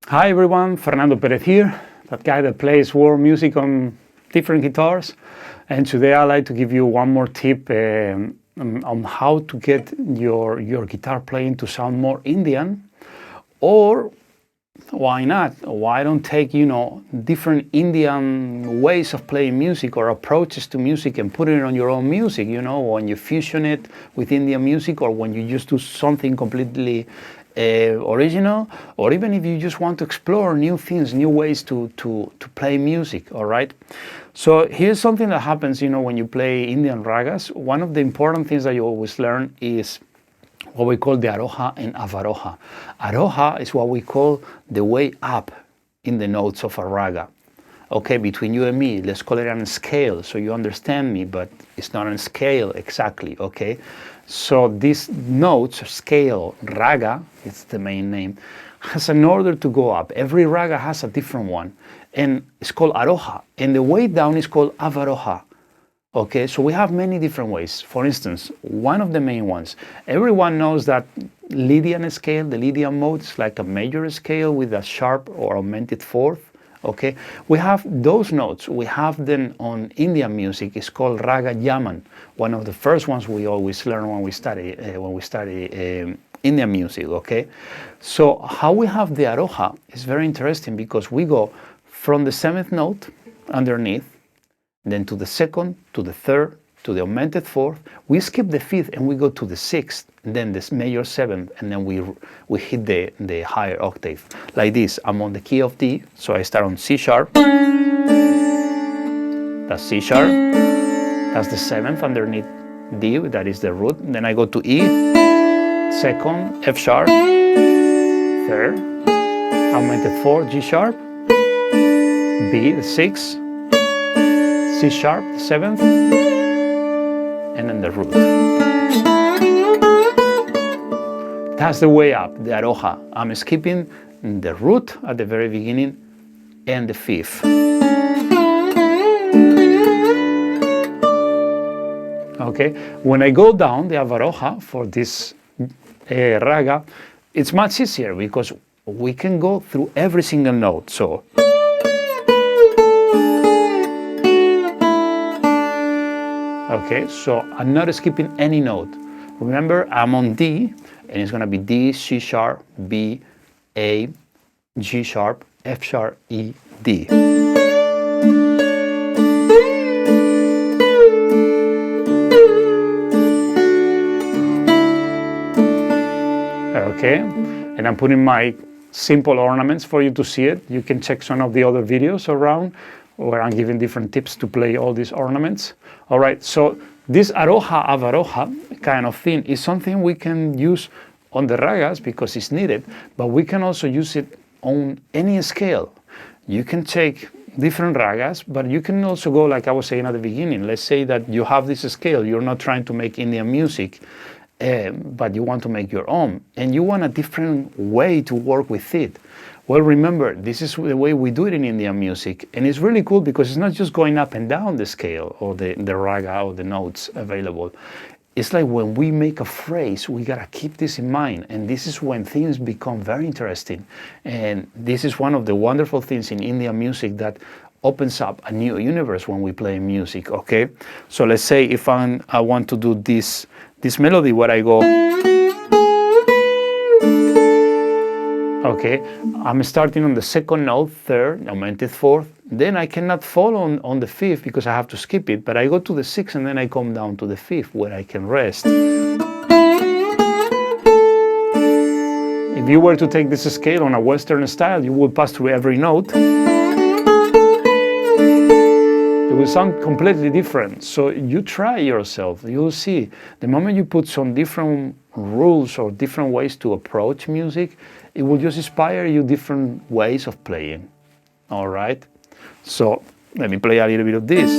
Hi everyone, Fernando Perez here, that guy that plays world music on different guitars. And today I'd like to give you one more tip on how to get your guitar playing to sound more Indian. Or why not? Why don't take, different Indian ways of playing music or approaches to music and put it on your own music, when you fusion it with Indian music, or when you just do something completely original, or even if you just want to explore new things, new ways to play music, all right? So here's something that happens, when you play Indian ragas. One of the important things that you always learn is what we call the Aroha and Avaroja. Aroha is what we call the way up in the notes of a raga. Okay, between you and me, let's call it on a scale so you understand me, but it's not on a scale exactly, okay? So these notes, scale, raga, it's the main name, has an order to go up. Every raga has a different one, and it's called Aroha, and the way down is called Avaroja. Okay, so we have many different ways. For instance, one of the main ones, everyone knows that Lydian scale, the Lydian mode, is like a major scale with a sharp or augmented fourth. Okay, we have those notes. We have them on Indian music. It's called Raga Yaman, one of the first ones we always learn when we study Indian music. Okay, so how we have the Aroha is very interesting because we go from the seventh note underneath, then to the second, to the third, to the augmented fourth. We skip the fifth and we go to the sixth, then this major seventh, and then we hit the higher octave. Like this, I'm on the key of D, so I start on C sharp. That's C sharp. That's the seventh underneath D, that is the root. Then I go to E, second, F sharp, third, augmented fourth, G sharp, B, the sixth, C sharp, the seventh, and then the root. That's the way up, the Aroha. I'm skipping the root at the very beginning and the fifth. Okay, when I go down the Avaroja for this raga, it's much easier because we can go through every single note. So okay, so I'm not skipping any note. Remember, I'm on D, and it's going to be D, C sharp, B, A, G sharp, F sharp, E, D. Okay, and I'm putting my simple ornaments for you to see it. You can check some of the other videos around where I'm giving different tips to play all these ornaments. All right, so this Aroha, Avaroja kind of thing is something we can use on the ragas because it's needed, but we can also use it on any scale. You can take different ragas, but you can also go, like I was saying at the beginning, let's say that you have this scale, you're not trying to make Indian music, but you want to make your own, and you want a different way to work with it. Well, remember, this is the way we do it in Indian music, and it's really cool because it's not just going up and down the scale or the raga or the notes available. It's like when we make a phrase, we gotta keep this in mind, and this is when things become very interesting. And this is one of the wonderful things in Indian music that opens up a new universe when we play music, okay? So let's say if I want to do this melody where I go, okay, I'm starting on the second note, third, augmented fourth, then I cannot follow on the fifth because I have to skip it, but I go to the sixth and then I come down to the fifth where I can rest. If you were to take this scale on a Western style, you would pass through every note. It will sound completely different. So you try yourself, you'll see. The moment you put some different rules or different ways to approach music, it will just inspire you different ways of playing. All right? So let me play a little bit of this.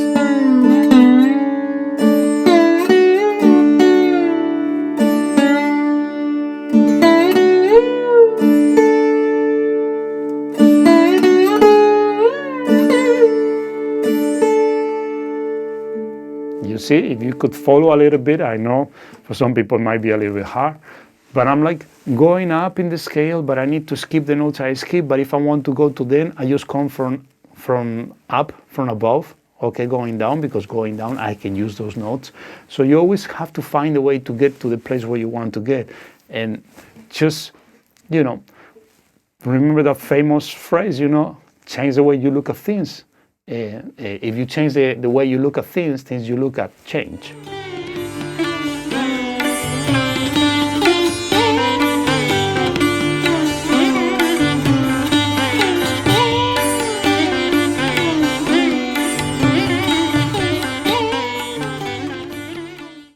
You see, if you could follow a little bit, I know for some people it might be a little bit hard, but I'm like going up in the scale, but I need to skip the notes I skip. But if I want to go to then, I just come from up, from above, okay, going down, because going down I can use those notes. So you always have to find a way to get to the place where you want to get. And just, you know, remember that famous phrase, you know, change the way you look at things. If you change the way you look at things you look at change.